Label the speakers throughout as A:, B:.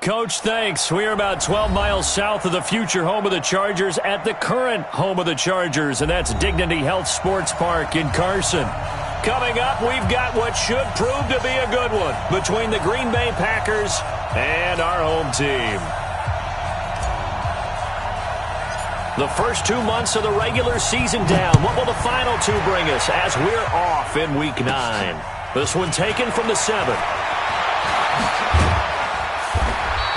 A: Coach, thanks. We are about 12 miles south of the future home of the Chargers at the current home of the Chargers, and that's Dignity Health Sports Park in Carson. Coming up, we've got what should prove to be a good one between the Green Bay Packers and our home team. The first 2 months of the regular season down. What will the final two bring us as we're off in Week 9? This one taken from the 7.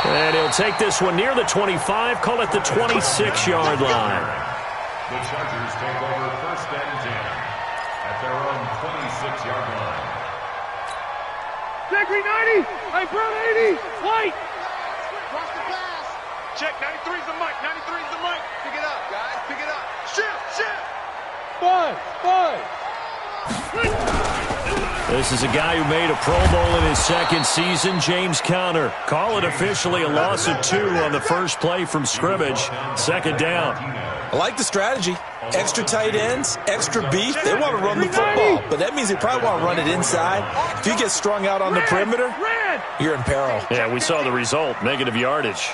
A: And he'll take this one near the 25, call it the 26-yard line.
B: The Chargers take over 1st and 10 at their own 26-yard line.
C: Check 90. Hey, Brown 80. White.
D: Cross the pass.
C: Check 93's the mic. 93's the mic.
D: Pick it up, guys. Pick it up. Shift.
C: 5.
A: This is a guy who made a Pro Bowl in his second season, James Conner. Call it officially a loss of 2 on the first play from scrimmage. 2nd down.
E: I like the strategy. Extra tight ends, extra beef. They want to run the football, but that means they probably want to run it inside. If you get strung out on the perimeter, you're in peril.
A: Yeah, we saw the result, negative yardage.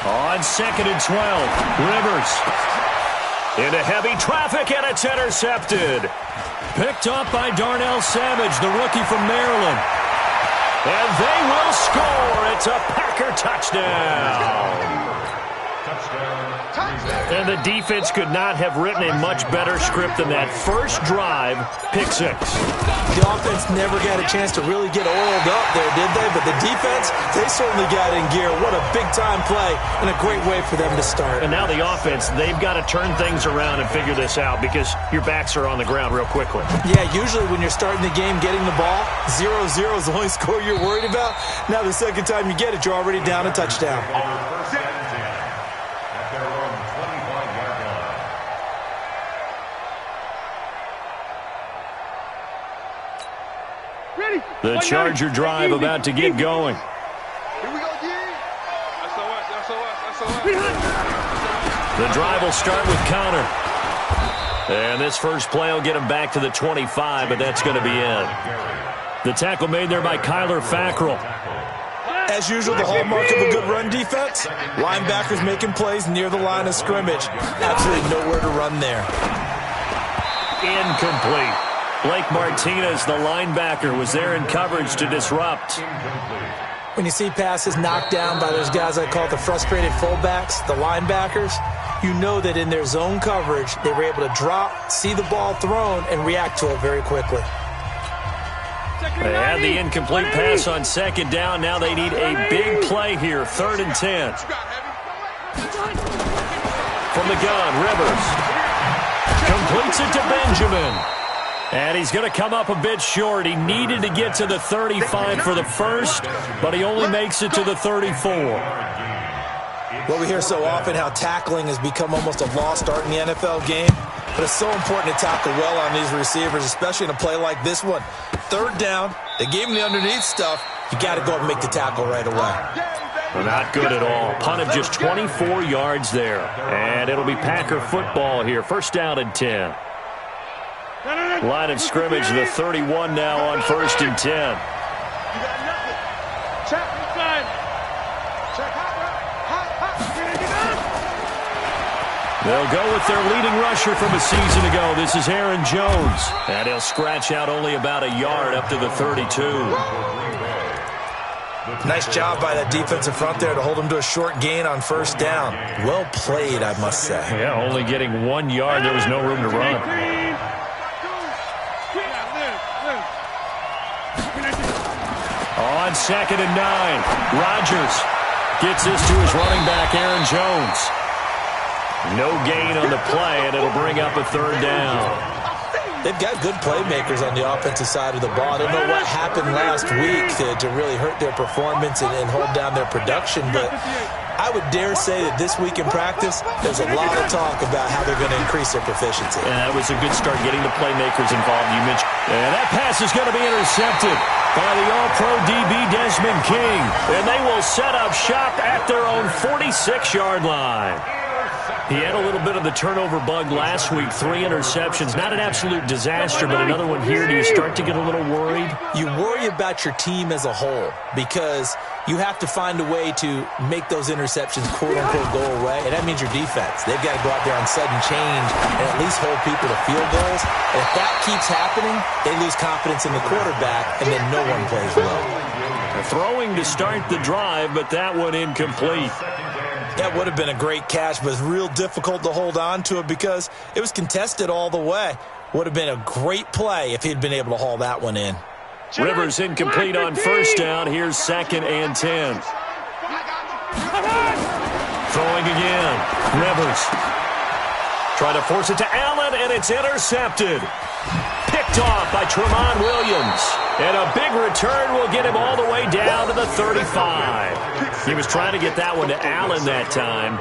A: On 2nd and 12, Rivers. Into heavy traffic, and it's intercepted. Picked up by Darnell Savage, the rookie from Maryland. And they will score. It's a Packer touchdown. And the defense could not have written a much better script than that. First drive, pick 6.
E: The offense never got a chance to really get oiled up there, did they? But the defense, they certainly got in gear. What a big-time play and a great way for them to start.
A: And now the offense, they've got to turn things around and figure this out because your backs are on the ground real quickly.
E: Yeah, usually when you're starting the game getting the ball, 0-0 is the only score you're worried about. Now the second time you get it, you're already down a touchdown.
A: The Charger drive about to get going.
D: Here we go,
A: The drive will start with Conner. And this first play will get him back to the 25, but that's going to be it. The tackle made there by Kyler Fackrell.
E: As usual, the hallmark of a good run defense, linebackers making plays near the line of scrimmage. Absolutely nowhere to run there.
A: Incomplete. Blake Martinez, the linebacker, was there in coverage to disrupt.
E: When you see passes knocked down by those guys I call the frustrated fullbacks, the linebackers, you know that in their zone coverage, they were able to drop, see the ball thrown, and react to it very quickly.
A: They had the incomplete pass on 2nd down. Now they need a big play here, 3rd and 10. From the gun, Rivers completes it to Benjamin. And he's going to come up a bit short. He needed to get to the 35 for the first, but he only makes it to the 34.
E: Well, we hear so often how tackling has become almost a lost art in the NFL game, but it's so important to tackle well on these receivers, especially in a play like this one. 3rd down, they gave him the underneath stuff. You got to go and make the tackle right away.
A: Not good at all. Punt of just 24 yards there. And it'll be Packer football here. 1st down and 10. Line of scrimmage, the 31 now on 1st and 10. They'll go with their leading rusher from a season ago. This is Aaron Jones. And he'll scratch out only about a yard up to the 32.
E: Nice job by that defensive front there to hold him to a short gain on 1st down. Well played, I must say.
A: Yeah, only getting 1 yard. There was no room to run. On 2nd and 9, Rodgers gets this to his running back, Aaron Jones. No gain on the play, and it'll bring up a 3rd down.
E: They've got good playmakers on the offensive side of the ball. I don't know what happened last week to really hurt their performance and hold down their production, but I would dare say that this week in practice, there's a lot of talk about how they're going to increase their proficiency.
A: And that was a good start getting the playmakers involved. You mentioned, and that pass is going to be intercepted by the All-Pro DB Desmond King. And they will set up shop at their own 46-yard line. He had a little bit of the turnover bug last week, 3 interceptions. Not an absolute disaster, but another one here. Do you start to get a little worried?
E: You worry about your team as a whole because you have to find a way to make those interceptions, quote-unquote, go away, and that means your defense. They've got to go out there on sudden change and at least hold people to field goals. And if that keeps happening, they lose confidence in the quarterback, and then no one plays well.
A: Throwing to start the drive, but that one incomplete.
E: That would have been a great catch, but it's real difficult to hold on to it because it was contested all the way. Would have been a great play if he'd been able to haul that one in.
A: Rivers incomplete on first down. Here's 2nd and 10. Throwing again. Rivers. Trying to force it to Allen, and it's intercepted. Picked off by Tremont Williams. And a big return will get him all the way down to the 35. He was trying to get that one to Allen that time.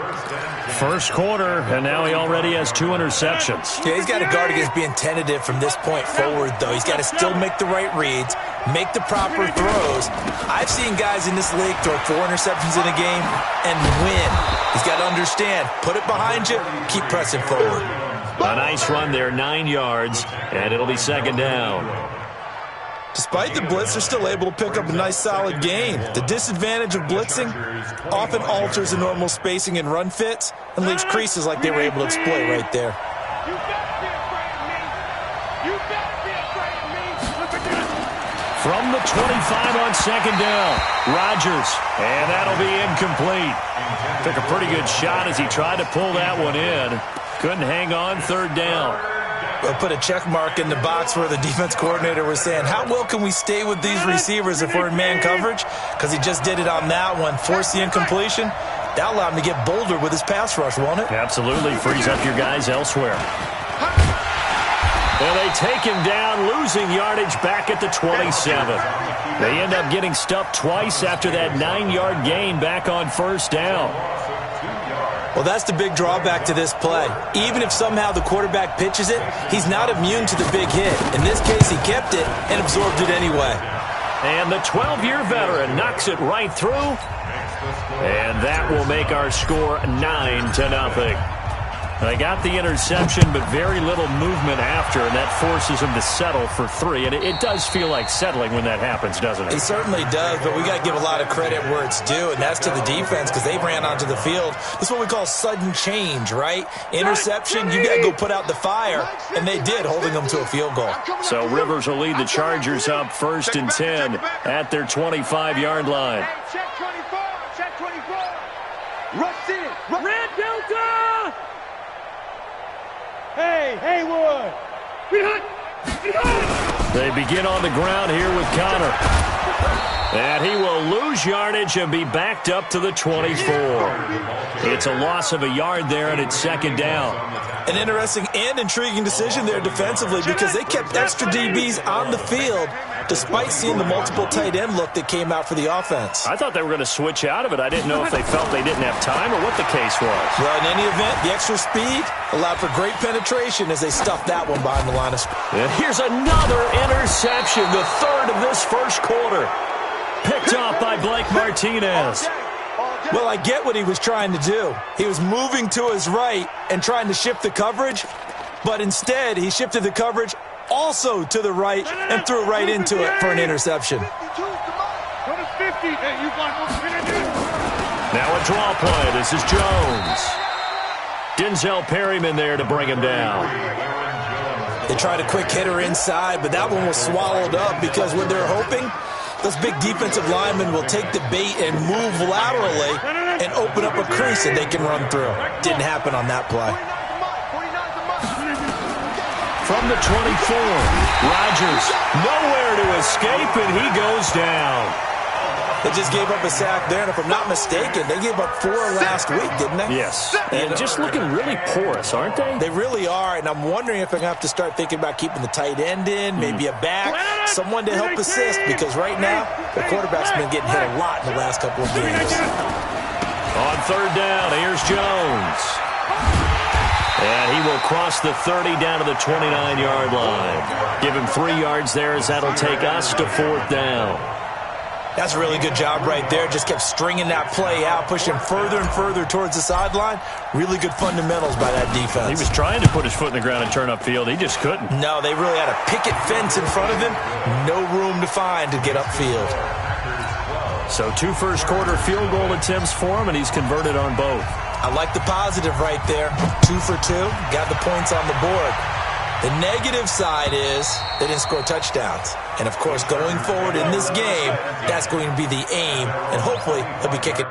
A: First quarter, and now he already has 2 interceptions.
E: Yeah, he's got to guard against being tentative from this point forward, though. He's got to still make the right reads, make the proper throws. I've seen guys in this league throw 4 interceptions in a game and win. He's got to understand, put it behind you, keep pressing forward.
A: A nice run there, 9 yards, and it'll be 2nd down.
E: Despite the blitz, they're still able to pick up a nice, solid gain. The disadvantage of blitzing often alters the normal spacing and run fits and leaves creases like they were able to exploit right there.
C: You better be afraid of me. You better be afraid of me. Look at this.
A: From the 25 on 2nd down, Rodgers, and that'll be incomplete. Took a pretty good shot as he tried to pull that one in. Couldn't hang on 3rd down.
E: Put a check mark in the box where the defense coordinator was saying, how well can we stay with these receivers if we're in man coverage? Because he just did it on that one, forced the incompletion. That'll allow him to get bolder with his pass rush, won't it?
A: Absolutely. Frees up your guys elsewhere. And they take him down, losing yardage back at the 27. They end up getting stuffed twice after that 9-yard gain back on 1st down.
E: Well, that's the big drawback to this play. Even if somehow the quarterback pitches it, he's not immune to the big hit. In this case, he kept it and absorbed it anyway.
A: And the 12-year veteran knocks it right through. And that will make our score 9-0. They got the interception, but very little movement after, and that forces them to settle for 3. And it does feel like settling when that happens, doesn't it?
E: It certainly does, but we got to give a lot of credit where it's due, and that's to the defense because they ran onto the field. This is what we call sudden change, right? Interception, you got to go put out the fire, and they did, holding them to a field goal.
A: So Rivers will lead the Chargers up 1st and 10 at their 25-yard line.
C: Hey, check 24. Check 24. Rush in. Red Delta. Hey, Haywood!
A: They begin on the ground here with Connor. And he will lose yardage and be backed up to the 24. It's a loss of a yard there, and it's 2nd down.
E: An interesting and intriguing decision there defensively because they kept extra DBs on the field despite seeing the multiple tight end look that came out for the offense.
A: I thought they were going to switch out of it. I didn't know if they felt they didn't have time or what the case was.
E: Well, in any event, the extra speed allowed for great penetration as they stuffed that one behind the line of scrimmage.
A: And here's another interception, the 3rd of this first quarter. Picked off by Blake Martinez.
E: Well, I get what he was trying to do. He was moving to his right and trying to shift the coverage, but instead he shifted the coverage also to the right and threw right into it for an interception.
C: Go to 50. Hey, you got
A: Now a draw play. This is Jones. Denzel Perryman there to bring him down.
E: They tried a quick hitter inside, but that one was swallowed up because what they're hoping, those big defensive linemen will take the bait and move laterally and open up a crease that they can run through. Didn't happen on that play.
A: From the 24, Rodgers nowhere to escape, and he goes down.
E: They just gave up a sack there, and if I'm not mistaken, they gave up 4 last week, didn't they?
A: Yes, and just looking really porous, aren't they?
E: They really are, and I'm wondering if they're going to have to start thinking about keeping the tight end in, maybe a back, someone to help assist, because right now, the quarterback's been getting hit a lot in the last couple of games.
A: On 3rd down, here's Jones. And he will cross the 30 down to the 29-yard line. Give him 3 yards there as that'll take us to 4th down.
E: That's a really good job right there. Just kept stringing that play out, pushing further and further towards the sideline. Really good fundamentals by that defense.
A: He was trying to put his foot in the ground and turn upfield. He just couldn't.
E: No, they really had a picket fence in front of him. No room to find to get upfield.
A: So 2 first-quarter field goal attempts for him, and he's converted on both.
E: I like the positive right there. 2 for 2. Got the points on the board. The negative side is they didn't score touchdowns. And, of course, going forward in this game, that's going to be the aim. And hopefully he'll be kicking.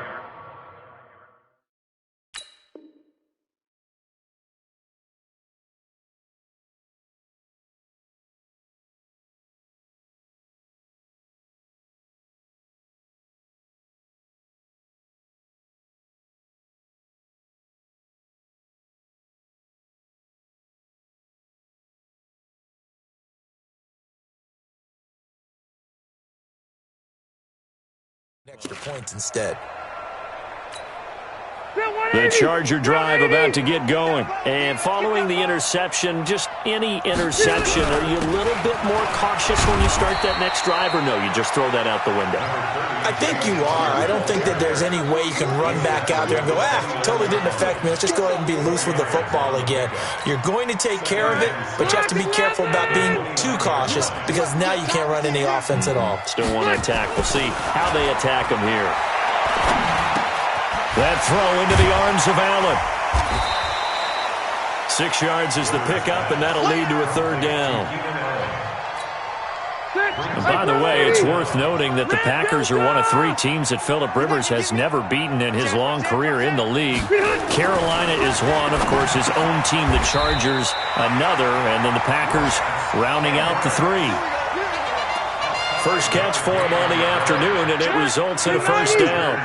E: Extra points instead.
A: The Charger drive about to get going. And following the interception, just any interception, are you a little bit more cautious when you start that next drive, or no, you just throw that out the window?
E: I think you are. I don't think that there's any way you can run back out there and go, totally didn't affect me. Let's just go ahead and be loose with the football again. You're going to take care of it, but you have to be careful about being too cautious because now you can't run any offense at all.
A: Still want to attack. We'll see how they attack him here. That throw into the arms of Allen. 6 yards is the pickup, and that'll lead to a 3rd down. And by the way, it's worth noting that the Packers are one of 3 teams that Phillip Rivers has never beaten in his long career in the league. Carolina is one, of course, his own team, the Chargers, another, and then the Packers rounding out the 3. First catch for him on the afternoon, and it results in a 1st down.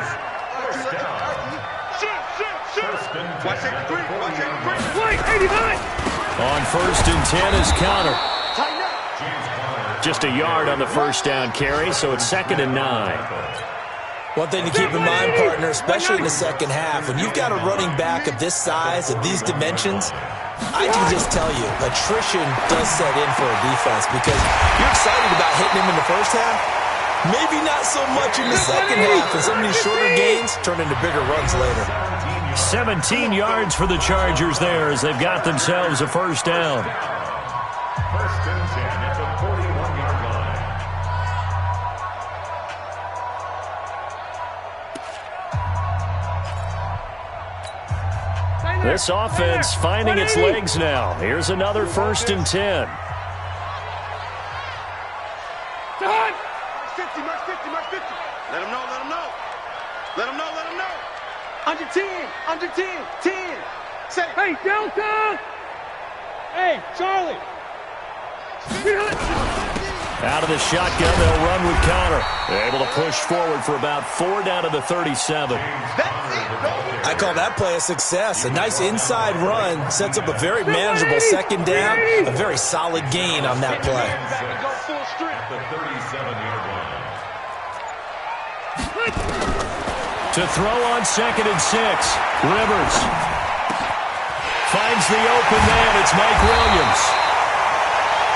A: On 1st and 10 is Counter. Just a yard on the 1st down carry, so it's 2nd and 9.
E: One thing to keep in mind, partner, especially in the second half, when you've got a running back of this size, of these dimensions, I can just tell you, attrition does set in for a defense because you're excited about hitting him in the first half. Maybe not so much in the second half, and some of these shorter gains turn into bigger runs later.
A: 17 yards for the Chargers there as they've got themselves a 1st down.
B: 1st and 10 at the 41-yard line.
A: This offense finding its legs now. Here's another 1st and 10.
D: Mark 50, Mark 50, Mark 50. Let him know, let him know. Let him know, let him know. Under 10, 10. Say,
C: Hey, Delta! Hey, Charlie!
A: Out of the shotgun, they'll run with Counter. They're able to push forward for about 4 down to the 37.
E: I call that play a success. A nice inside run sets up a very manageable 2nd down, a very solid gain on that play.
B: The 37-yard line.
A: To throw on 2nd and 6. Rivers finds the open man. It's Mike Williams.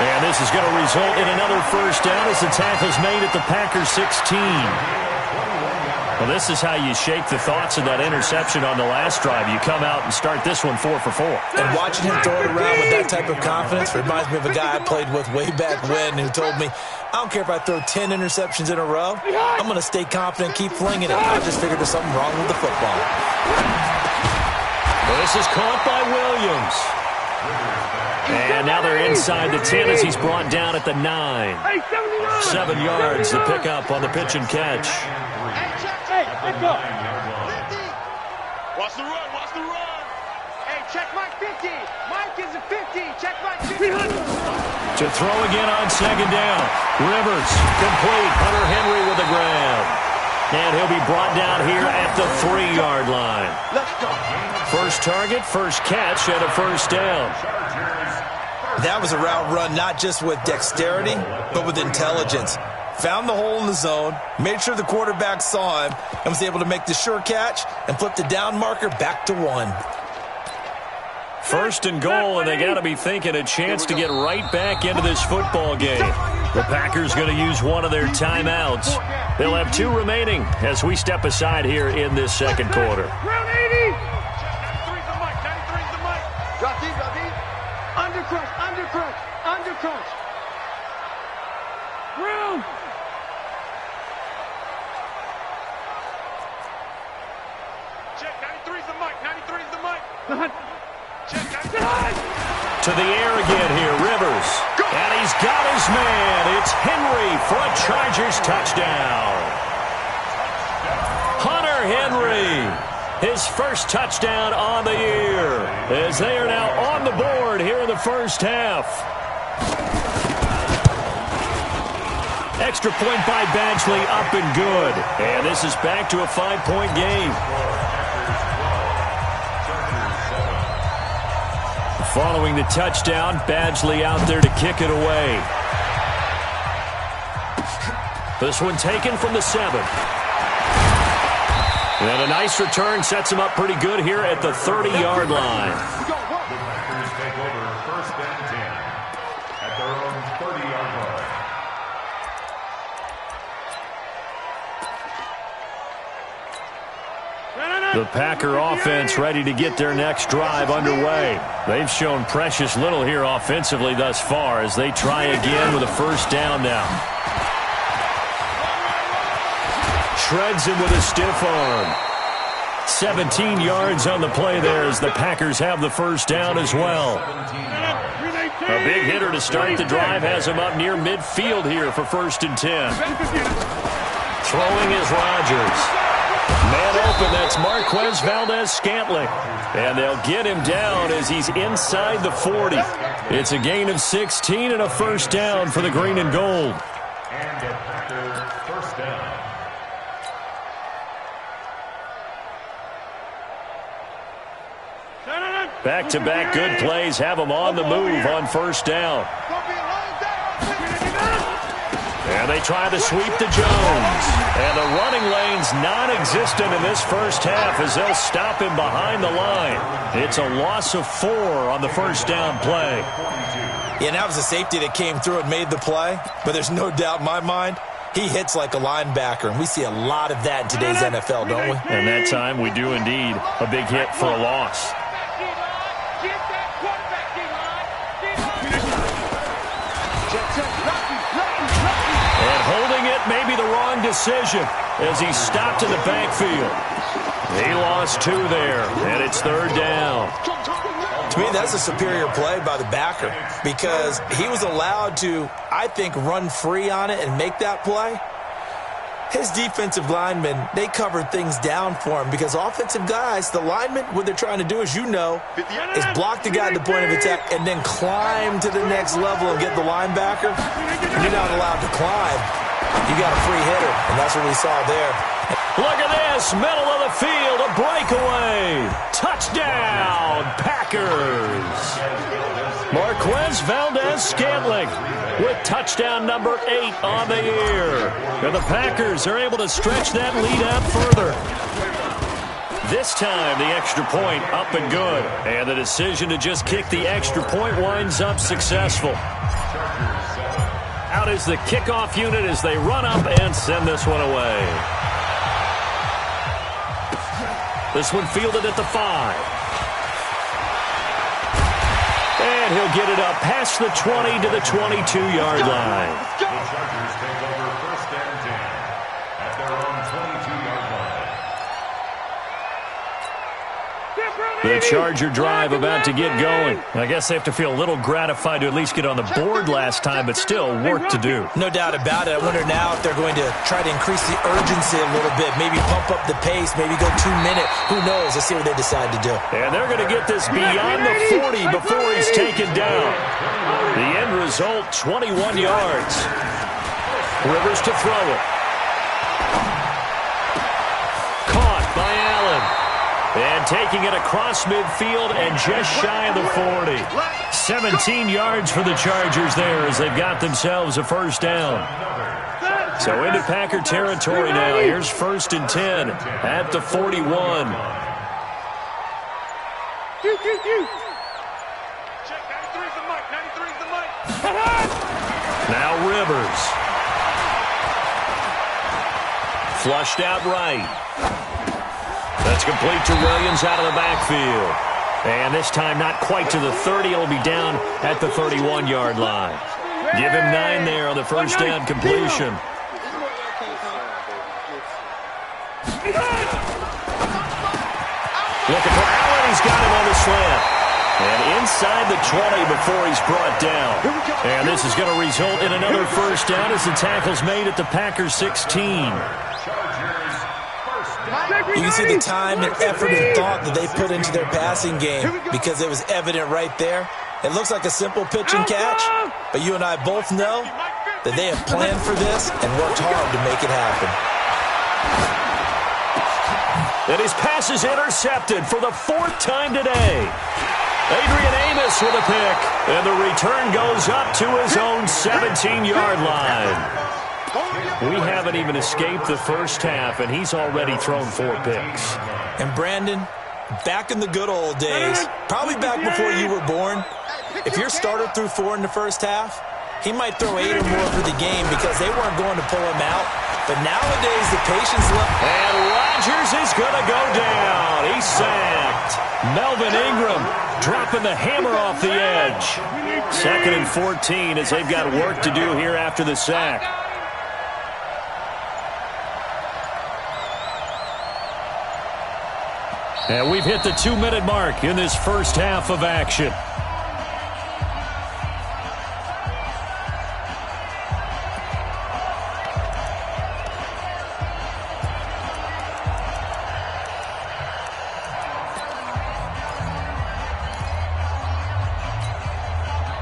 A: And this is going to result in another 1st down as the tackle's made at the Packers 16. Well, this is how you shake the thoughts of that interception on the last drive. You come out and start this one 4 for 4.
E: And watching him throw it around with that type of confidence reminds me of a guy I played with way back when who told me, I don't care if I throw 10 interceptions in a row. I'm going to stay confident, keep flinging it. I just figured there's something wrong with the football.
A: This is caught by Williams. And now they're inside the 10 as he's brought down at the 9. 7 yards, the pickup on the pitch and catch.
C: Hey, let's go.
D: Watch the run, watch the run.
C: Hey, check Mike 50. Mike is a 50. Check Mike 50.
A: To throw again on 2nd down. Rivers, complete. Hunter Henry with the grab. And he'll be brought down here at the 3-yard line.
C: Let's go.
A: First target, first catch, and a 1st down.
E: That was a route run not just with dexterity, but with intelligence. Found the hole in the zone, made sure the quarterback saw him, and was able to make the sure catch and flip the down marker back to 1.
A: First and goal, and they got to be thinking a chance to get right back into this football game. The Packers going to use one of their timeouts. They'll have 2 remaining as we step aside here in this second quarter.
C: Round 80.
D: 93's the mic. 93's the mic. Drop deep, drop deep.
C: Under crunch, under crunch, under crunch. Round.
D: Check, 93's the mic. 93's the mic. Check, 93's
A: To the air again here, Rivers. And he's got his man. It's Henry for a Chargers touchdown. Hunter Henry, his first touchdown on the year, as they are now on the board here in the first half. Extra point by Badgley, up and good. And this is back to a 5-point game. Following the touchdown, Badgley out there to kick it away. This one taken from the 7. And a nice return sets him up pretty good here at the 30-yard line.
B: The Packers take over first and 10 at their own 30-yard line.
A: The Packer offense ready to get their next drive underway. They've shown precious little here offensively thus far as they try again with a first down now. Shreds him with a stiff arm. 17 yards on the play there as the Packers have the first down as well. A big hitter to start the drive has him up near midfield here for first and 10. Throwing is Rodgers. Man open, that's Marquez Valdez-Scantling. And they'll get him down as he's inside the 40. It's a gain of 16 and a first down for the green and gold.
B: And the Packers first down.
A: Back-to-back good plays have them on the move on first down. And they try to sweep to Jones. And the running lane's non-existent in this first half as they'll stop him behind the line. It's a loss of 4 on the first down play.
E: Yeah, and that was a safety that came through and made the play. But there's no doubt in my mind, he hits like a linebacker. And we see a lot of that in today's NFL, don't we?
A: And that time we do indeed. A big hit for a loss. And holding it may be the wrong decision as he stopped in the backfield. He lost 2 there, and it's third down.
E: To me, that's a superior play by the backer because he was allowed to, I think, run free on it and make that play. His defensive linemen, they covered things down for him because offensive guys, the linemen, what they're trying to do, as you know, is block the guy at the point of attack and then climb to the next level and get the linebacker. You're not allowed to climb. You got a free hitter, and that's what we saw there.
A: Look at this, middle of the field, a breakaway. Touchdown, Packers. Marquez Valdez-Scantling with touchdown number 8 on the year. And the Packers are able to stretch that lead out further. This time, the extra point up and good. And the decision to just kick the extra point winds up successful. Out is the kickoff unit as they run up and send this one away. This one fielded at the 5. And he'll get it up past the 20 to the 22-yard line.
B: The Chargers take over first and 10 at their own 22-yard line.
A: The Charger drive about to get going. I guess they have to feel a little gratified to at least get on the board last time, but still work to do.
E: No doubt about it. I wonder now if they're going to try to increase the urgency a little bit, maybe pump up the pace, maybe go 2-minute. Who knows? Let's see what they decide to do.
A: And they're going to get this beyond the 40 before he's taken down. The end result, 21 yards. Rivers to throw it. Caught by Allen. And taking it across midfield and just shy of the 40. 17 yards for the Chargers there as they've got themselves a first down. So into Packer territory now. Here's first and 10 at the 41.
D: Check, 93's the mic, 93's the mic.
A: Now Rivers. Flushed out right. That's complete to Williams out of the backfield. And this time not quite to the 30. It'll be down at the 31-yard line. Give him 9 there on the first down completion. Looking for Allen. He's got him on the slant. And inside the 20 before he's brought down. And this is going to result in another first down as the tackle's made at the Packers 16.
E: You can see the time and effort and thought that they put into their passing game because it was evident right there. It looks like a simple pitch and catch, but you and I both know that they have planned for this and worked hard to make it happen.
A: And his pass is intercepted for the 4th time today. Adrian Amos with a pick, and the return goes up to his own 17-yard line. We haven't even escaped the first half, and he's already thrown 4 picks.
E: And Brandon, back in the good old days, probably back before you were born, if your starter threw 4 in the first half, he might throw 8 or more for the game because they weren't going to pull him out. But nowadays, the patience level...
A: And Rodgers is going to go down. He's sacked. Melvin Ingram dropping the hammer off the edge. 2nd and 14 as they've got work to do here after the sack. And we've hit the 2-minute mark in this first half of action.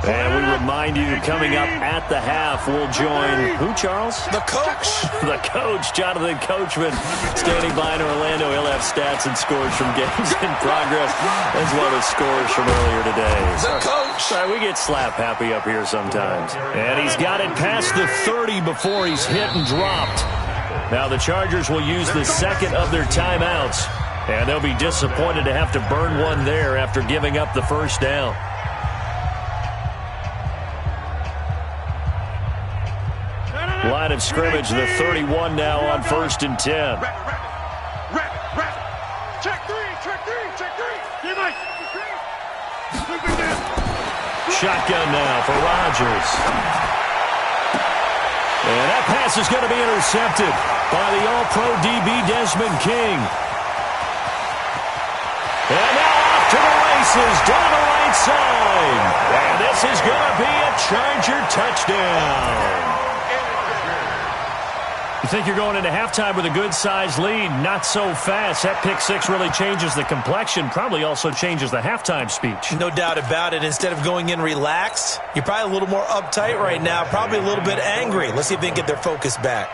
A: And we remind you, coming up at the half, we'll join who, Charles?
E: The coach.
A: The coach, Jonathan Coachman, standing by in Orlando. He'll have stats and scores from games in progress, as well as scores from earlier today.
E: The coach.
A: Sorry, we get slap happy up here sometimes. And he's got it past the 30 before he's hit and dropped. Now the Chargers will use the 2nd of their timeouts, and they'll be disappointed to have to burn one there after giving up the first down. Line of scrimmage, the 31 now on 1st and 10.
D: Check 3, check 3, check 3. Get Mike.
A: Shotgun now for Rodgers. And that pass is going to be intercepted by the All-Pro DB Desmond King. And now off to the races down the right side. And this is going to be a Charger touchdown. You think you're going into halftime with a good-sized lead. Not so fast. That pick 6 really changes the complexion, probably also changes the halftime speech.
E: No doubt about it. Instead of going in relaxed, you're probably a little more uptight right now, probably a little bit angry. Let's see if they can get their focus back.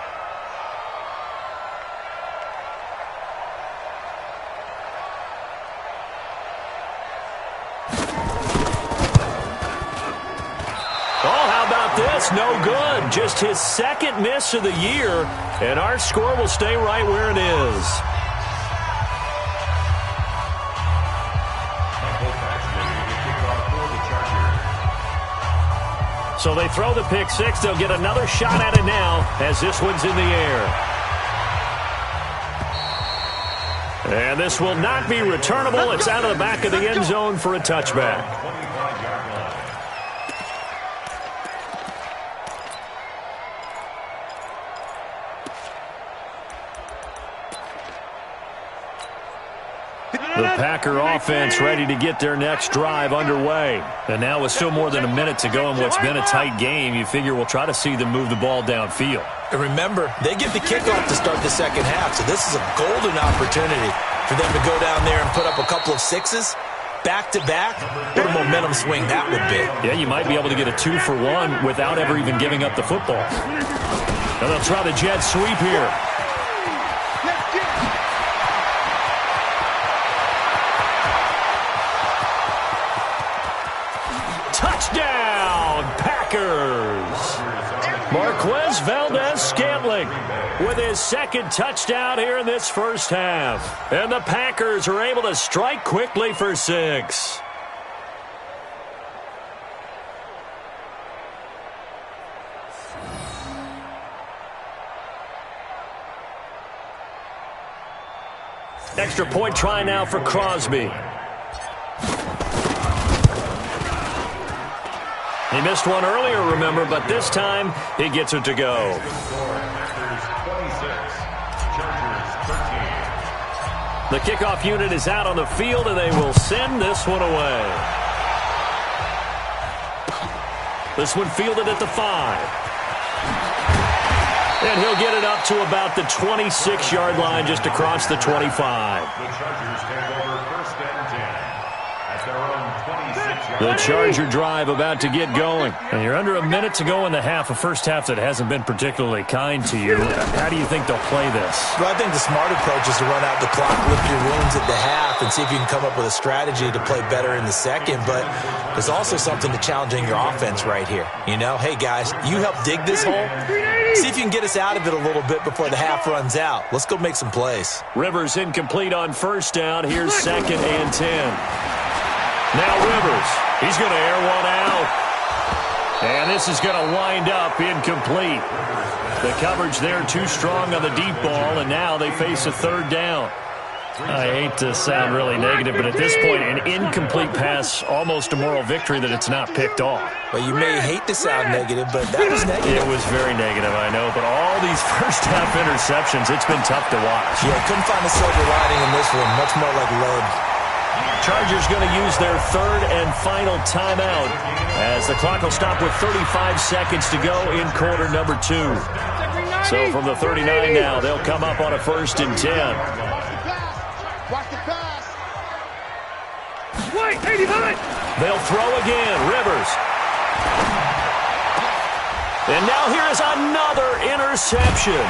A: No good. Just his 2nd miss of the year, and our score will stay right where it is. So they throw the pick 6. They'll get another shot at it now as this one's in the air. And this will not be returnable. It's out of the back of the end zone for a touchback. The Packer offense ready to get their next drive underway. And now with still more than a minute to go in what's been a tight game, you figure we'll try to see them move the ball downfield.
E: And remember, they get the kickoff to start the second half, so this is a golden opportunity for them to go down there and put up a couple of 6s. Back-to-back, what a momentum swing that would be.
A: Yeah, you might be able to get a 2-for-1 without ever even giving up the football. Now they'll try the jet sweep here. Touchdown, Packers! Marquez Valdez-Scantling with his 2nd touchdown here in this first half. And the Packers are able to strike quickly for 6. Extra point try now for Crosby. He missed one earlier, remember, but this time he gets it to go. The kickoff unit is out on the field, and they will send this one away. This one fielded at the 5. And he'll get it up to about the 26-yard line, just across the 25.
B: The Chargers take over first and 10 at their own 26-yard line.
A: The Charger drive about to get going. And you're under a minute to go in the half, a first half that hasn't been particularly kind to you. How do you think they'll play this?
E: Well, I think the smart approach is to run out the clock, lick your wounds at the half, and see if you can come up with a strategy to play better in the second. But there's also something to challenging your offense right here. You know, hey, guys, you help dig this hole. See if you can get us out of it a little bit before the half runs out. Let's go make some plays.
A: Rivers incomplete on first down. Here's 2nd and 10. Now Rivers, he's going to air one out. And this is going to wind up incomplete. The coverage there too strong on the deep ball, and now they face a 3rd down. I hate to sound really negative, but at this point, an incomplete pass, almost a moral victory that it's not picked off.
E: Well, you may hate to sound negative, but that was negative.
A: It was very negative, I know, but all these first-half interceptions, it's been tough to watch.
E: Yeah, couldn't find a silver lining in this one, much more like lead.
A: Chargers going to use their 3rd and final timeout as the clock will stop with 35 seconds to go in quarter number 2. So from the 39 now, they'll come up on a 1st and 10.
C: Watch the pass. Wait, 89.
A: They'll throw again. Rivers. And now here is another interception.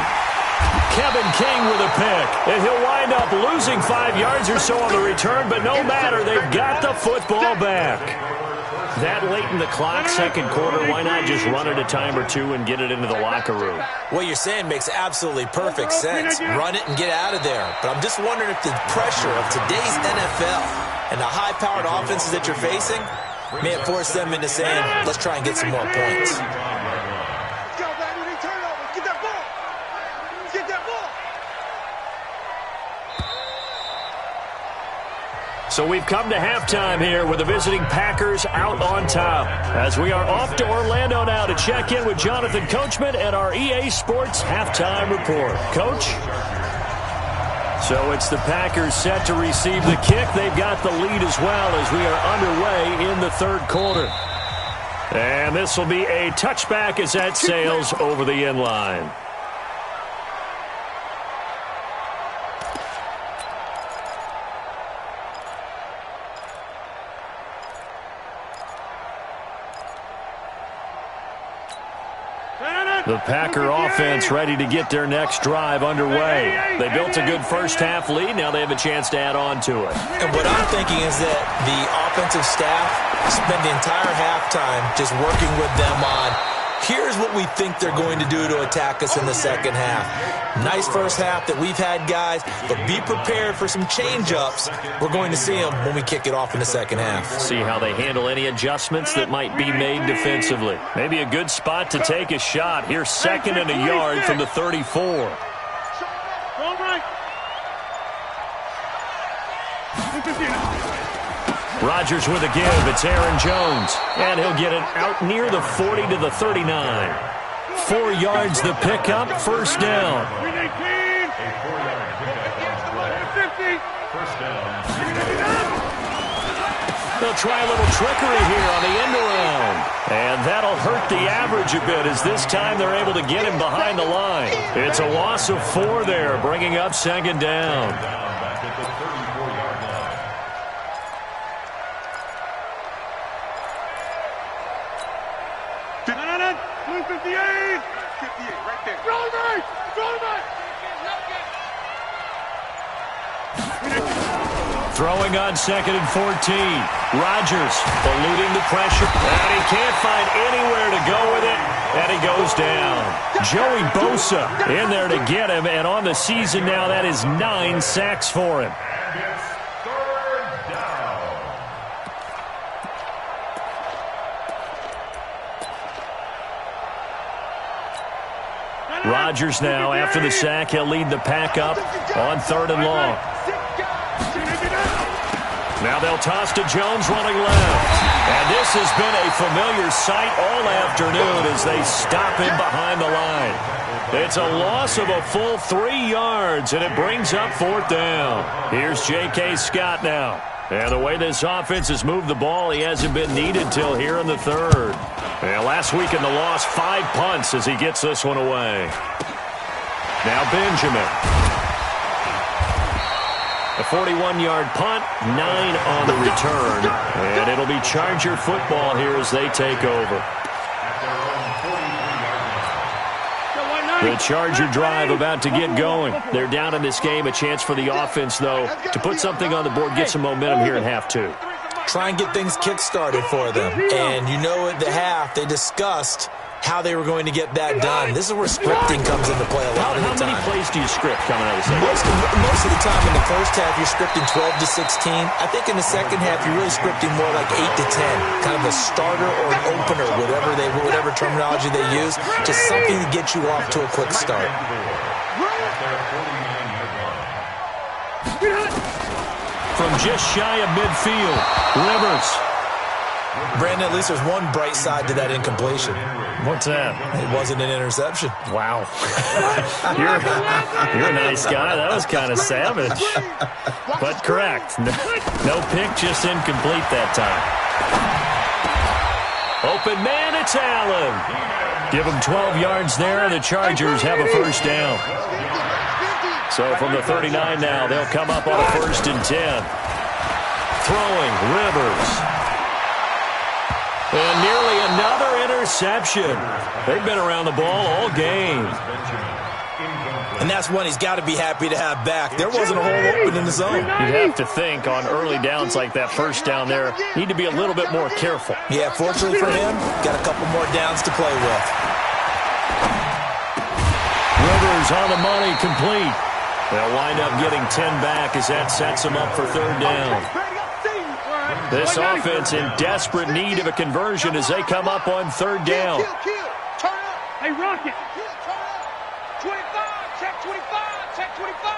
A: Kevin King with a pick. And he'll wind up losing 5 yards or so on the return, but no matter, they've got the football back. That late in the clock, second quarter, why not just run it a time or two and get it into the locker room?
E: What you're saying makes absolutely perfect sense. Run it and get out of there. But I'm just wondering if the pressure of today's NFL and the high-powered offenses that you're facing may have forced them into saying, let's try and get some more points.
C: Let's go, baby. We turn over. Get that ball. Get that ball.
A: So we've come to halftime here with the visiting Packers out on top. As we are off to Orlando now to check in with Jonathan Coachman and our EA Sports Halftime Report. Coach? So it's the Packers set to receive the kick. They've got the lead as well as we are underway in the 3rd quarter. And this will be a touchback as that sails over the end line. The Packer offense ready to get their next drive underway. They built a good first-half lead. Now they have a chance to add on to it.
E: And what I'm thinking is that the offensive staff spend the entire halftime just working with them on, here's what we think they're going to do to attack us in the second half. Nice first half that we've had, guys, but be prepared for some change-ups. We're going to see them when we kick it off in the second half.
A: See how they handle any adjustments that might be made defensively. Maybe a good spot to take a shot. Here's 2nd and a yard from the 34. Rodgers with a give. It's Aaron Jones. And he'll get it out near the 40 to the 39. 4 yards the pickup. First down. They'll try a little trickery here on the end around. And that'll hurt the average a bit as this time they're able to get him behind the line. It's a loss of 4 there, bringing up 2nd down.
B: Back at the 34-yard line.
C: Blue 58. 58, right there. Roll right.
A: Throwing on 2nd and 14. Rodgers eluding the pressure. And he can't find anywhere to go with it. And he goes down. Joey Bosa in there to get him. And on the season now, that is 9 sacks for him.
B: And it's 3rd down.
A: Rodgers now, after the sack, he'll lead the pack up on 3rd and long. Now they'll toss to Jones running left. And this has been a familiar sight all afternoon as they stop him behind the line. It's a loss of a full 3 yards, and it brings up 4th down. Here's J.K. Scott now. And the way this offense has moved the ball, he hasn't been needed till here in the 3rd. And last week in the loss, 5 punts as he gets this one away. Now Benjamin. A 41-yard punt, 9 on the return. And it'll be Charger football here as they take over. The Charger drive about to get going. They're down in this game. A chance for the offense, though, to put something on the board, get some momentum here in half 2.
E: Try and get things kick-started for them. And you know at the half, they discussed how they were going to get that done. This is where scripting comes into play a lot of the time.
A: How many plays do you script coming out of the second?
E: Most of the time in the first half, you're scripting 12 to 16. I think in the second half, you're really scripting more like 8 to 10. Kind of a starter or an opener, whatever terminology they use. Just something to get you off to a quick start.
A: From just shy of midfield, Rivers.
E: Brandon, at least there's one bright side to that incompletion.
A: What's that?
E: It wasn't an interception.
A: Wow. You're a nice guy. That was kind of savage. But correct. No pick, just incomplete that time. Open man, it's Allen. Give him 12 yards there, and the Chargers have a 1st down. So from the 39 now, they'll come up on a 1st and 10. Throwing, Rivers. And nearly another interception. They've been around the ball all game.
E: And that's one he's got to be happy to have back. There wasn't a hole open in the zone.
A: You'd have to think on early downs like that 1st down there, need to be a little bit more careful.
E: Yeah, fortunately for him, got a couple more downs to play with.
A: Rivers on the money, complete. They'll wind up getting 10 back as that sets them up for 3rd down. This offense in desperate need of a conversion as they come up on 3rd down.
C: Hey, Rocket. 25, check 25, check 25.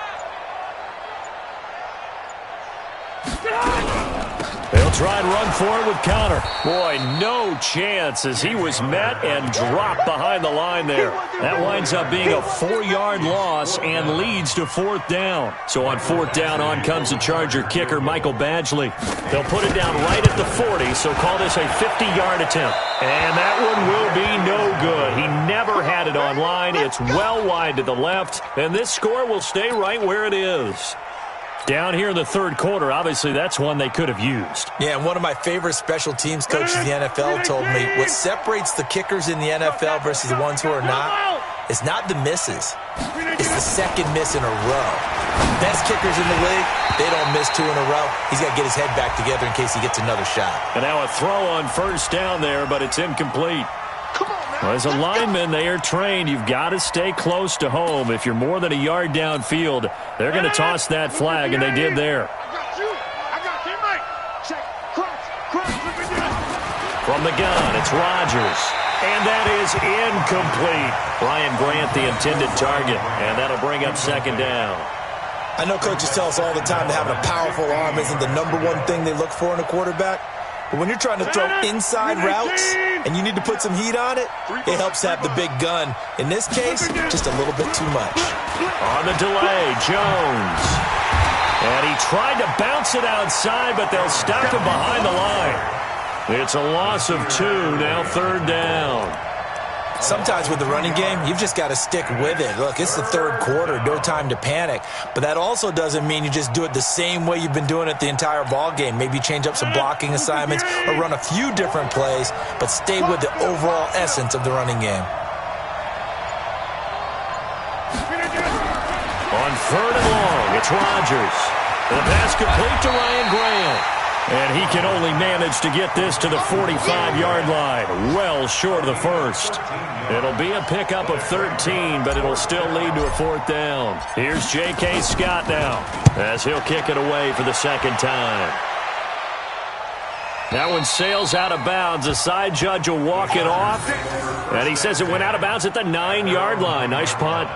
A: They'll try and run for it with Connor. Boy, no chance as he was met and dropped behind the line there. That winds up being a 4-yard loss and leads to 4th down. So on 4th down, on comes the Charger kicker, Michael Badgley. They'll put it down right at the 40, so call this a 50-yard attempt. And that one will be no good. He never had it on line. It's well wide to the left, and this score will stay right where it is. Down here in the 3rd quarter, obviously that's one they could have used.
E: Yeah, and one of my favorite special teams coaches in the NFL told me what separates the kickers in the NFL versus the ones who are not is not the misses. It's the second miss in a row. Best kickers in the league, they don't miss 2 in a row. He's got to get his head back together in case he gets another shot.
A: And now a throw on 1st down there, but it's incomplete. Well, as a lineman, they are trained. You've got to stay close to home. If you're more than a yard downfield, they're going to toss that flag, and they did there. From the gun, it's Rodgers. And that is incomplete. Ryan Grant, the intended target, and that'll bring up 2nd down.
E: I know coaches tell us all the time that having a powerful arm isn't the #1 thing they look for in a quarterback. But when you're trying to throw inside routes and you need to put some heat on it, it helps to have the big gun. In this case, just a little bit too much.
A: On the delay, Jones. And he tried to bounce it outside, but they'll stop him behind the line. It's a loss of 2, now 3rd down.
E: Sometimes with the running game, you've just got to stick with it. Look, it's the 3rd quarter, no time to panic. But that also doesn't mean you just do it the same way you've been doing it the entire ball game. Maybe change up some blocking assignments or run a few different plays, but stay with the overall essence of the running game.
A: On 3rd and long, it's Rodgers. The pass complete to Ryan Grant. And he can only manage to get this to the 45-yard line, well short of the 1st. It'll be a pickup of 13, but it'll still lead to a 4th down. Here's J.K. Scott now, as he'll kick it away for the 2nd time. That one sails out of bounds. The side judge will walk it off, and he says it went out of bounds at the 9-yard line. Nice punt.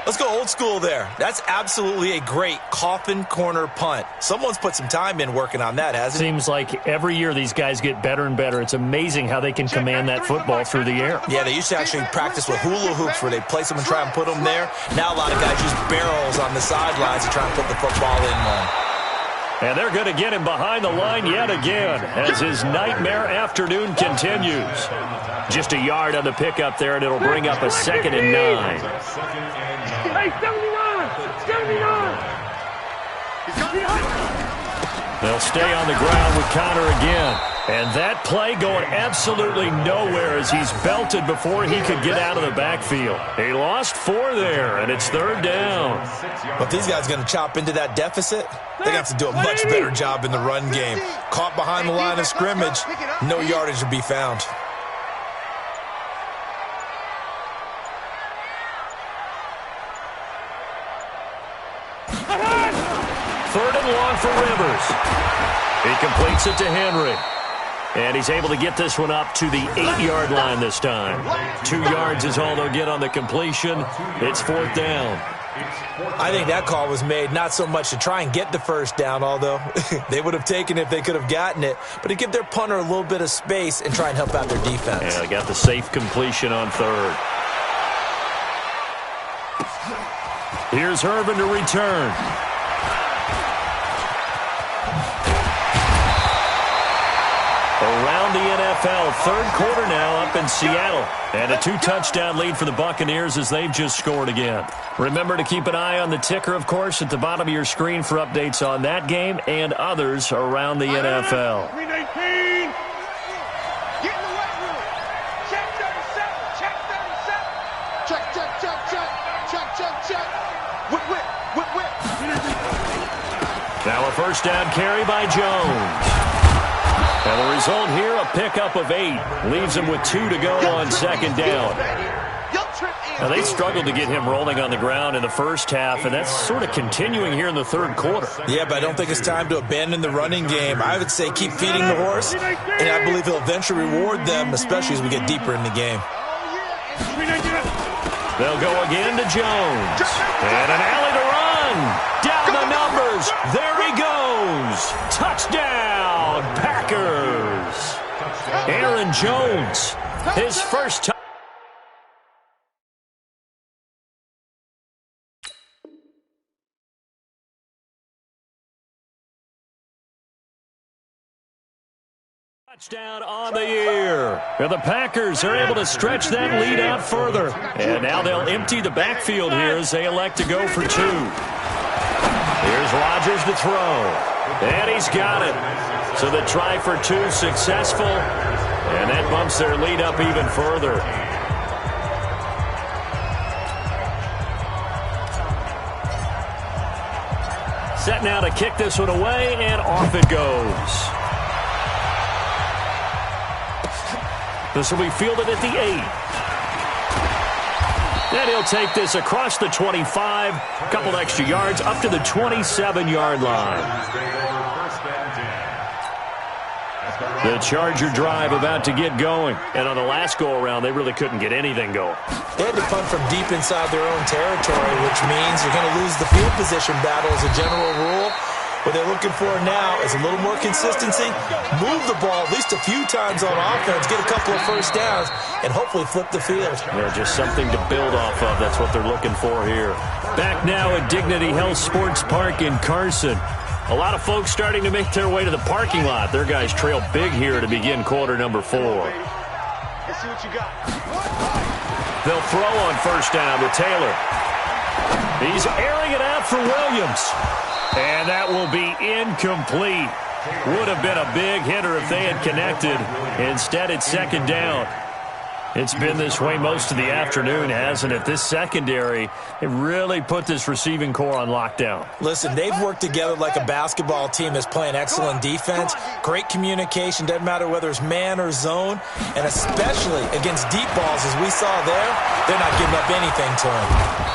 E: Let's go old school there. That's absolutely a great coffin corner punt. Someone's put some time in working on that, hasn't it?
A: Seems like every year these guys get better and better. It's amazing how they can command that football through the air.
E: Yeah, they used to actually practice with hula hoops where they place them and try and put them there. Now a lot of guys use barrels on the sidelines to try and put the football in one.
A: And they're going to get him behind the line yet again as his nightmare afternoon continues. Just a yard on the pickup there, and it'll bring up a 2nd and 9.
C: Hey, 79! 79!
A: They'll stay on the ground with Connor again. And that play going absolutely nowhere as he's belted before he could get out of the backfield. He lost 4 there, and it's 3rd down.
E: But these guys are going to chop into that deficit. They're going to have to do a much better job in the run game. Caught behind the line of scrimmage, no yardage to be found.
A: Third and long for Rivers. He completes it to Henry. And he's able to get this one up to the 8-yard line this time. 2 yards is all they'll get on the completion. It's 4th down.
E: I think that call was made not so much to try and get the first down, although they would have taken it if they could have gotten it, but to give their punter a little bit of space and try and help out their defense.
A: Yeah, they got the safe completion on 3rd. Here's Herman to return. Around the NFL, 3rd quarter now up in Seattle. And a 2-touchdown lead for the Buccaneers as they've just scored again. Remember to keep an eye on the ticker, of course, at the bottom of your screen for updates on that game and others around the NFL.
C: 319! Get in the weight room! Check 37! Check 37! Check, check, check, check! Check, check, check! Whip, whip! Whip, whip!
A: Now a 1st down carry by Jones. And the result here, a pickup of 8. Leaves him with 2 to go on 2nd down. Now, they struggled to get him rolling on the ground in the first half, and that's sort of continuing here in the 3rd quarter.
E: Yeah, but I don't think it's time to abandon the running game. I would say keep feeding the horse, and I believe he'll eventually reward them, especially as we get deeper in the game.
A: They'll go again to Jones. And an alley to run. Down the numbers. There he goes. Touchdown, Packers. Aaron Jones, his first time. Touchdown on the year. And the Packers are able to stretch that lead out further. And now they'll empty the backfield here as they elect to go for 2. Here's Rodgers to throw. And he's got it. So the try for 2 successful. And that bumps their lead up even further. Set now to kick this one away, and off it goes. This will be fielded at the 8. And he'll take this across the 25, a couple extra yards, up to the 27-yard line. The Charger drive about to get going. And on the last go-around, they really couldn't get anything going.
E: They had to punt from deep inside their own territory, which means you're going to lose the field position battle as a general rule. What they're looking for now is a little more consistency, move the ball at least a few times on offense, get a couple of first downs, and hopefully flip the field.
A: Yeah, just something to build off of. That's what they're looking for here. Back now at Dignity Health Sports Park in Carson. A lot of folks starting to make their way to the parking lot. Their guys trail big here to begin quarter number 4.
D: Let's see what you got.
A: They'll throw on 1st down to Taylor. He's airing it out for Williams. And that will be incomplete. Would have been a big hitter if they had connected. Instead, it's 2nd down. It's been this way most of the afternoon, hasn't it? This secondary, it really put this receiving core on lockdown.
E: Listen, they've worked together like a basketball team that's playing excellent defense. Great communication, doesn't matter whether it's man or zone. And especially against deep balls, as we saw there, they're not giving up anything to him.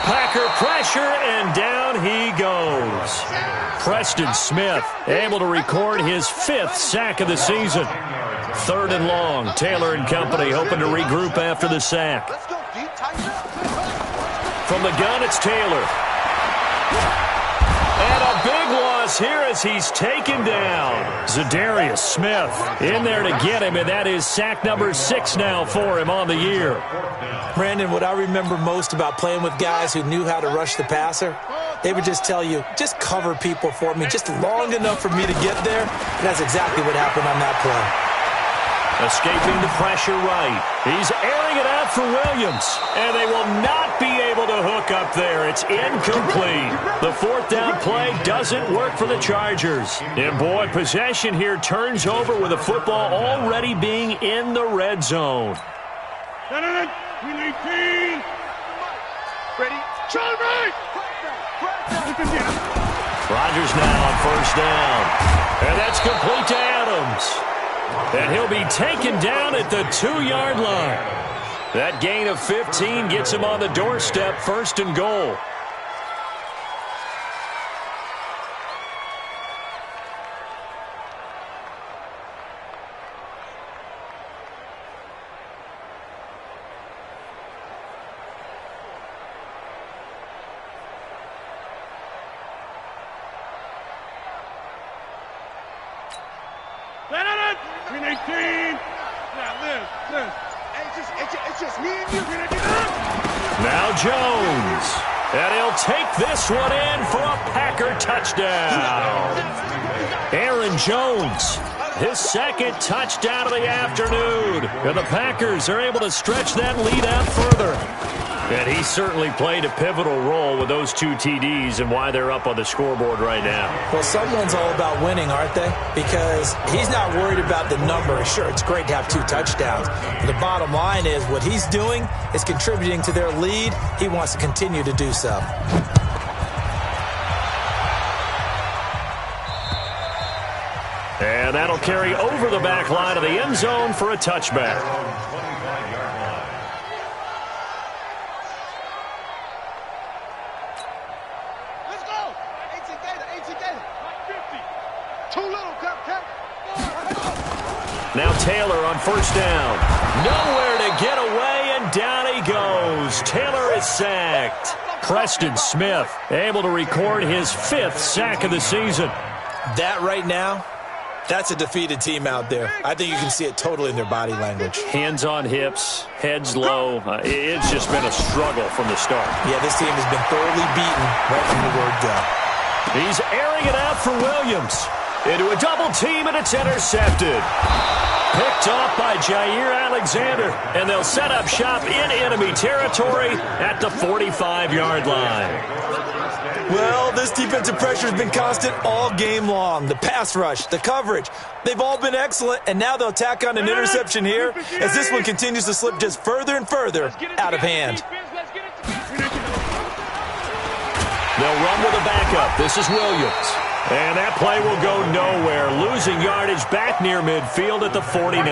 A: Packer pressure, and down he goes. Preston Smith able to record his 5th sack of the season. 3rd and long. Taylor and company hoping to regroup after the sack. from the gun, it's Taylor. And a big loss here as he's taken down. Zadarius Smith in there to get him, and that is sack number 6 now for him on the year.
E: Brandon, what I remember most about playing with guys who knew how to rush the passer, they would just tell you, just cover people for me, just long enough for me to get there. And that's exactly what happened on that play.
A: Escaping the pressure right. He's airing it out for Williams. And they will not be able to hook up there. It's incomplete. The 4th down play doesn't work for the Chargers. And boy, possession here turns over with the football already being in the red zone.
D: Ready? Charlie!
A: Rodgers now on 1st down. And that's complete to Adams. And he'll be taken down at the 2-yard line. That gain of 15 gets him on the doorstep, 1st and goal. Now Jones. And he'll take this one in for a Packer touchdown. Aaron Jones, his 2nd touchdown of the afternoon. And the Packers are able to stretch that lead out further. And he certainly played a pivotal role with those 2 TDs and why they're up on the scoreboard right now.
E: Well, someone's all about winning, aren't they? Because he's not worried about the number. Sure, it's great to have 2 touchdowns. But the bottom line is what he's doing is contributing to their lead. He wants to continue to do so.
A: And that'll carry over the back line of the end zone for a touchback. Now Taylor on 1st down. Nowhere to get away, and down he goes. Taylor is sacked. Preston Smith able to record his 5th sack of the season.
E: That right now, that's a defeated team out there. I think you can see it totally in their body language.
A: Hands on hips, heads low. It's just been a struggle from the start.
E: Yeah, this team has been thoroughly beaten right from the word go.
A: He's airing it out for Williams. Into a double team, and it's intercepted. Picked off by Jair Alexander, and they'll set up shop in enemy territory at the 45-yard line.
E: Well, this defensive pressure has been constant all game long. The pass rush, the coverage, they've all been excellent, and now they'll tack on an interception here as this one continues to slip just further and further out of hand.
A: They'll run with a backup. This is Williams. And that play will go nowhere. Losing yardage back near midfield at the 49.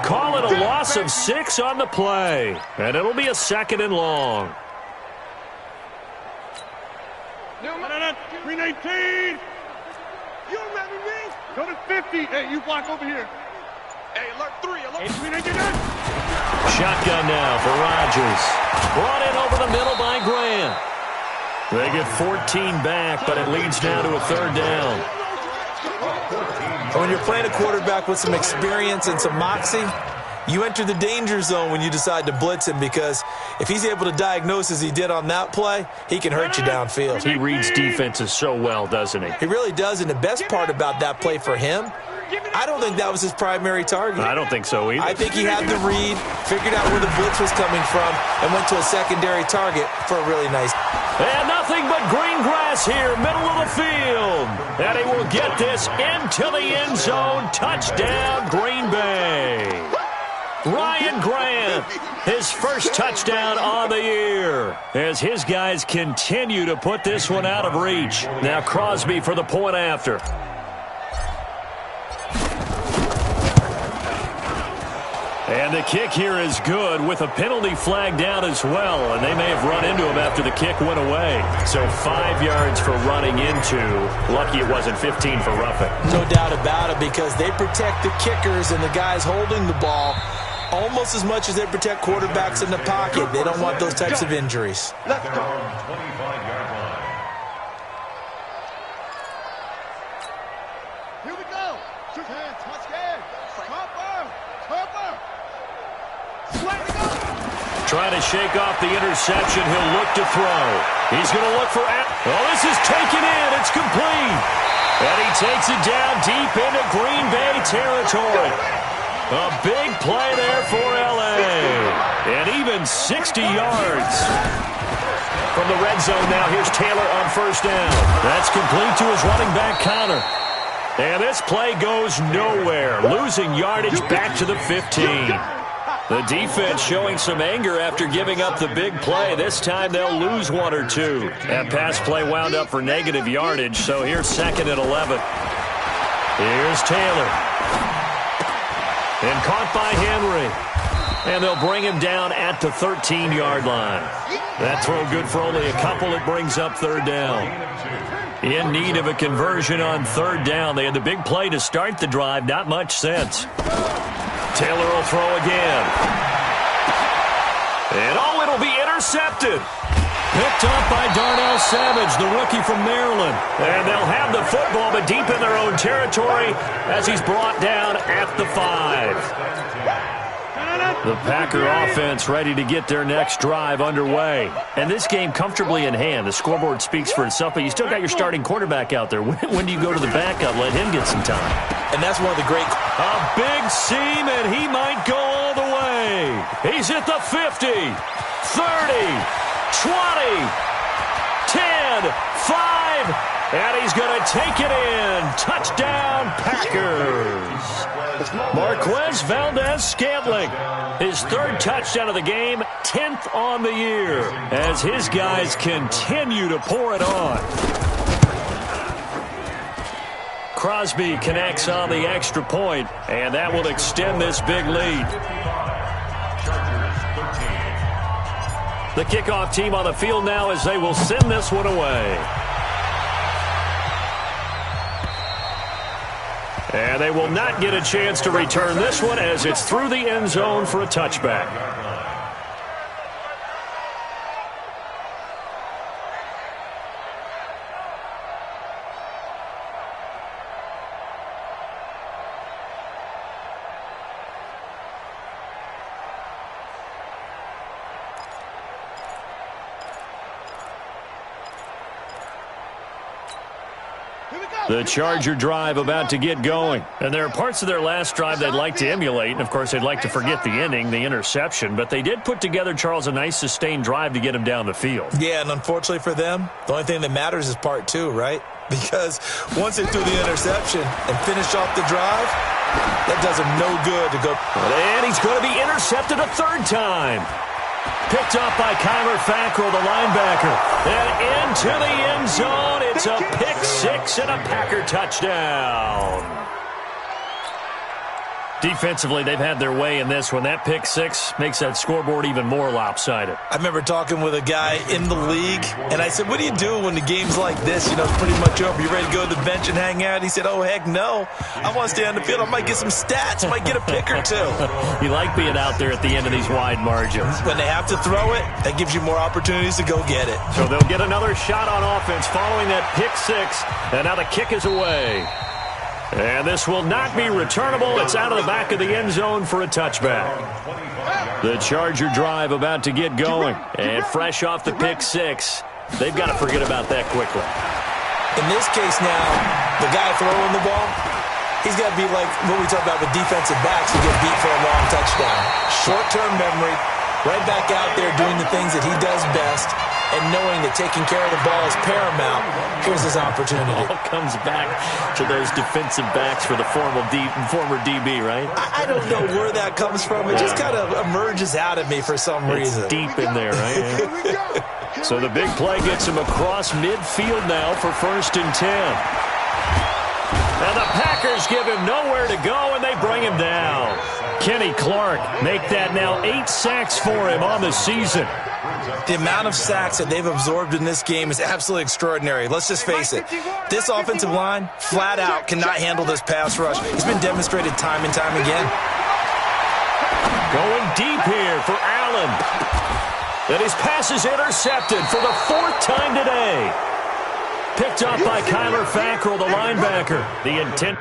A: Call it a loss of 6 on the play. And it'll be a 2nd and long.
D: 319. You remember me? Go to 50. Hey, you block over here. Hey, alert 3. Alert 3.
A: Shotgun now for Rodgers. Brought in over the middle by Grant. They get 14 back, but it leads now to a 3rd down.
E: When you're playing a quarterback with some experience and some moxie, you enter the danger zone when you decide to blitz him, because if he's able to diagnose as he did on that play, he can hurt you downfield.
A: He reads defenses so well, doesn't he?
E: He really does, and the best part about that play for him, I don't think that was his primary target.
A: I don't think so either.
E: I think he had the read, figured out where the blitz was coming from, and went to a secondary target for a really nice.
A: And nothing but green grass here, middle of the field. And he will get this into the end zone. Touchdown, Green Bay. Ryan Grant, his first touchdown on the year, as his guys continue to put this one out of reach. Now Crosby for the point after. And the kick here is good with a penalty flag down as well, and they may have run into him after the kick went away. So 5 yards for running into. Lucky it wasn't 15 for roughing.
E: No doubt about it, because they protect the kickers and the guys holding the ball. almost as much as they protect quarterbacks in the pocket. They don't want those types of injuries.
B: Let's go. 25-yard line.
C: Here we go. Shoot hand, touch hand. Cover. Sweat to go.
A: Trying to shake off the interception. He'll look to throw. He's going to look for... Oh, this is taken in. It's complete. And he takes it down deep into Green Bay territory. A big play there for L.A. And even 60 yards. From the red zone now, here's Taylor on first down. That's complete to his running back, Connor. And this play goes nowhere. Losing yardage back to the 15. The defense showing some anger after giving up the big play. This time they'll lose one or two. That pass play wound up for negative yardage, so here's 2nd and 11. Here's Taylor. And caught by Henry. And they'll bring him down at the 13-yard line. That throw good for only a couple. It brings up 3rd down. In need of a conversion on 3rd down. They had the big play to start the drive. Not much sense. Taylor will throw again. And oh, it'll be intercepted. Picked up by Darnell Savage, the rookie from Maryland. And they'll have the football, but deep in their own territory as he's brought down at the 5. The Packer offense ready to get their next drive underway. And this game comfortably in hand. The scoreboard speaks for itself, but you still got your starting quarterback out there. When do you go to the backup? Let him get some time. And that's one of the great... A big seam, and he might go all the way. He's at the 50, 30, 20, 10, 5, and he's going to take it in. Touchdown, Packers. Marquez Valdez-Scantling, his 3rd touchdown of the game, 10th on the year, as his guys continue to pour it on. Crosby connects on the extra point, and that will extend this big lead. The kickoff team on the field now as they will send this one away. And they will not get a chance to return this one as it's through the end zone for a touchback. The Charger drive about to get going. And there are parts of their last drive they'd like to emulate. And, of course, they'd like to forget the ending, the interception. But they did put together, Charles, a nice sustained drive to get him down the field. Yeah, and unfortunately for them, the only thing that matters is part 2, right? Because once they threw the interception and finished off the drive, that does them no good to go. And he's going to be intercepted a 3rd time. Picked up by Kyler Fackrell, the linebacker. And into the end zone. It's a pick 6 and a Packer touchdown. Defensively, they've had their way in this one. That pick 6 makes that scoreboard even more lopsided. I remember talking with a guy in the league, and I said, what do you do when the game's like this? You know, it's pretty much over. You ready to go to the bench and hang out? He said, oh, heck no. I want to stay on the field. I might get some stats. I might get a pick or 2. You like being out there at the end of these wide margins. When they have to throw it, that gives you more opportunities to go get it. So they'll get another shot on offense following that pick 6, and now the kick is away. And this will not be returnable. It's out of the back of the end zone for a touchback. The Charger drive about to get going. And fresh off the pick 6, they've got to forget about that quickly. In this case now, the guy throwing the ball, he's got to be like what we talk about with defensive backs who get beat for a long touchdown. Short-term memory, right back out there doing the things that he does best. And knowing that taking care of the ball is paramount, here's his opportunity. It all comes back to those defensive backs for the former DB, right? I don't know where that comes from. It just kind of emerges out of me for some reason. It's deep in there, right? So the big play gets him across midfield now for 1st and 10. And the Packers give him nowhere to go, and they bring him down. Kenny Clark make that now 8 sacks for him on the season. The amount of sacks that they've absorbed in this game is absolutely extraordinary. Let's just face it. This offensive line, flat out, cannot handle this pass rush. It's been demonstrated time and time again. Going Going deep here for Allen. And his pass is intercepted for the 4th time today. Picked up by Kyler Fackrell, the linebacker. The intent.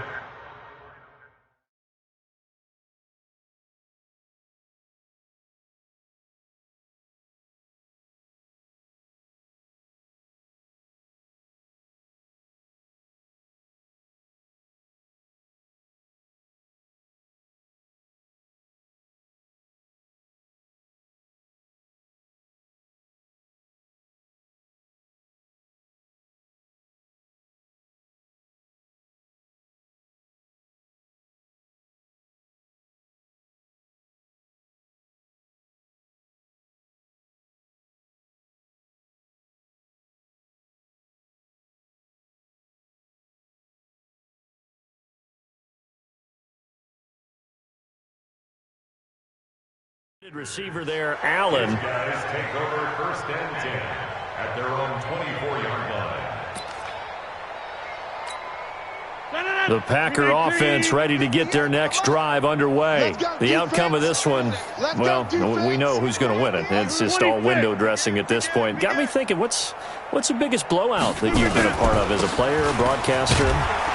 A: Receiver there, Allen.
B: These guys take over 1st and 10 at their own 24-yard line.
A: The Packer offense ready to get their next drive underway. The outcome of this one, well, we know who's going to win it. It's just all window dressing at this point. Got me thinking, what's the biggest blowout that you've been a part of as a player, broadcaster?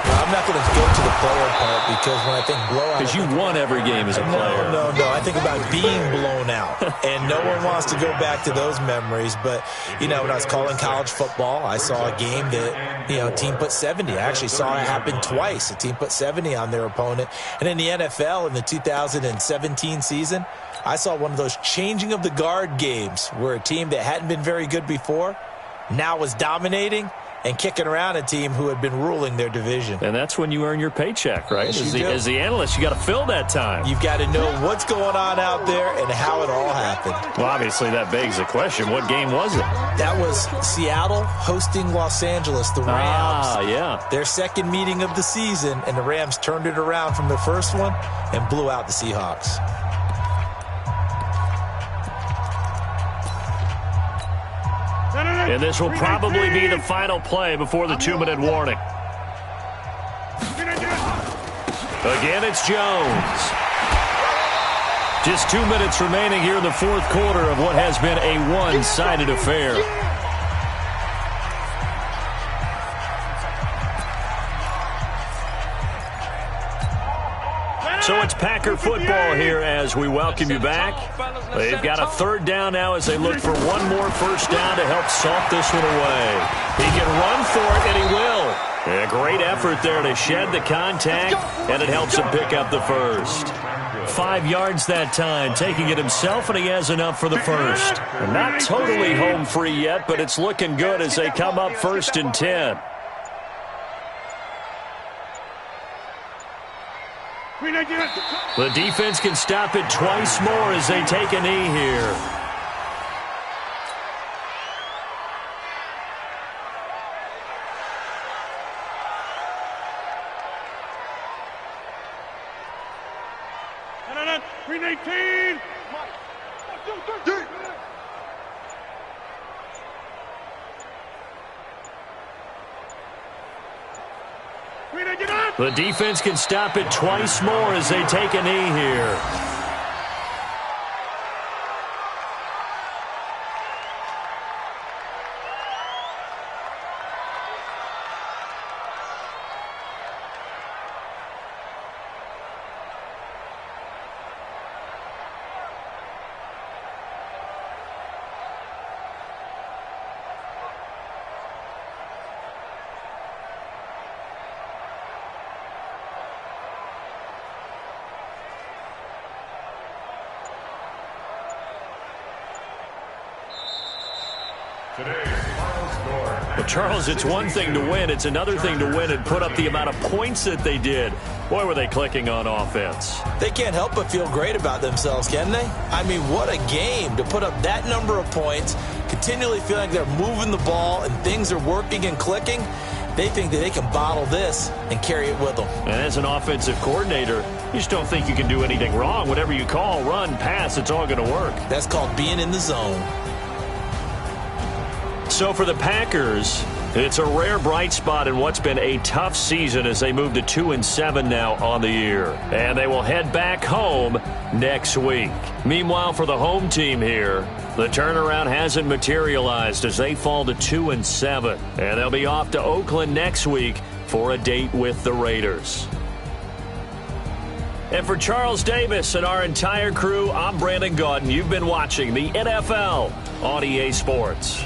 E: I'm not going to go to the player part because when I think blowout...
A: Because you won every game as a player.
E: No. I think about being blown out. And no one wants to go back to those memories. But, when I was calling college football, I saw a game that, a team put 70. I actually saw it happen twice. A team put 70 on their opponent. And in the NFL, in the 2017 season, I saw one of those changing of the guard games where a team that hadn't been very good before now was dominating and kicking around a team who had been ruling their division.
A: And that's when you earn your paycheck, right?
E: Yes,
A: as the analyst, you got to fill that time.
E: You've got to know what's going on out there and how it all happened.
A: Well, obviously, that begs the question, what game was it?
E: That was Seattle hosting Los Angeles, the Rams.
A: Ah, yeah.
E: Their second meeting of the season, and the Rams turned it around from their first one and blew out the Seahawks.
A: And this will probably be the final play before the 2-minute warning. Again, it's Jones. Just 2 minutes remaining here in the 4th quarter of what has been a one-sided affair. So it's Packer football here as we welcome you back. They've got a 3rd down now as they look for one more 1st down to help salt this one away. He can run for it, and he will. A great effort there to shed the contact, and it helps him pick up the 1st. 5 yards that time, taking it himself, and he has enough for the 1st. Not totally home free yet, but it's looking good as they come up 1st and 10. The defense can stop it twice more as they take a knee here. The defense can stop it twice more as they take a knee here. Well, Charles, it's one thing to win. It's another thing to win and put up the amount of points that they did. Boy, were they clicking on offense.
E: They can't help but feel great about themselves, can they? I mean, what a game to put up that number of points, continually feeling like they're moving the ball and things are working and clicking. They think that they can bottle this and carry it with them.
A: And as an offensive coordinator, you just don't think you can do anything wrong. Whatever you call, run, pass, it's all going to work.
E: That's called being in the zone.
A: So for the Packers, It's a rare bright spot in what's been a tough season as they move to 2-7 now on the year. And they will head back home next week. Meanwhile, for the home team here, the turnaround hasn't materialized as they fall to 2-7. And they'll be off to Oakland next week for a date with the Raiders. And for Charles Davis and our entire crew, I'm Brandon Gaudin. You've been watching the NFL on EA Sports.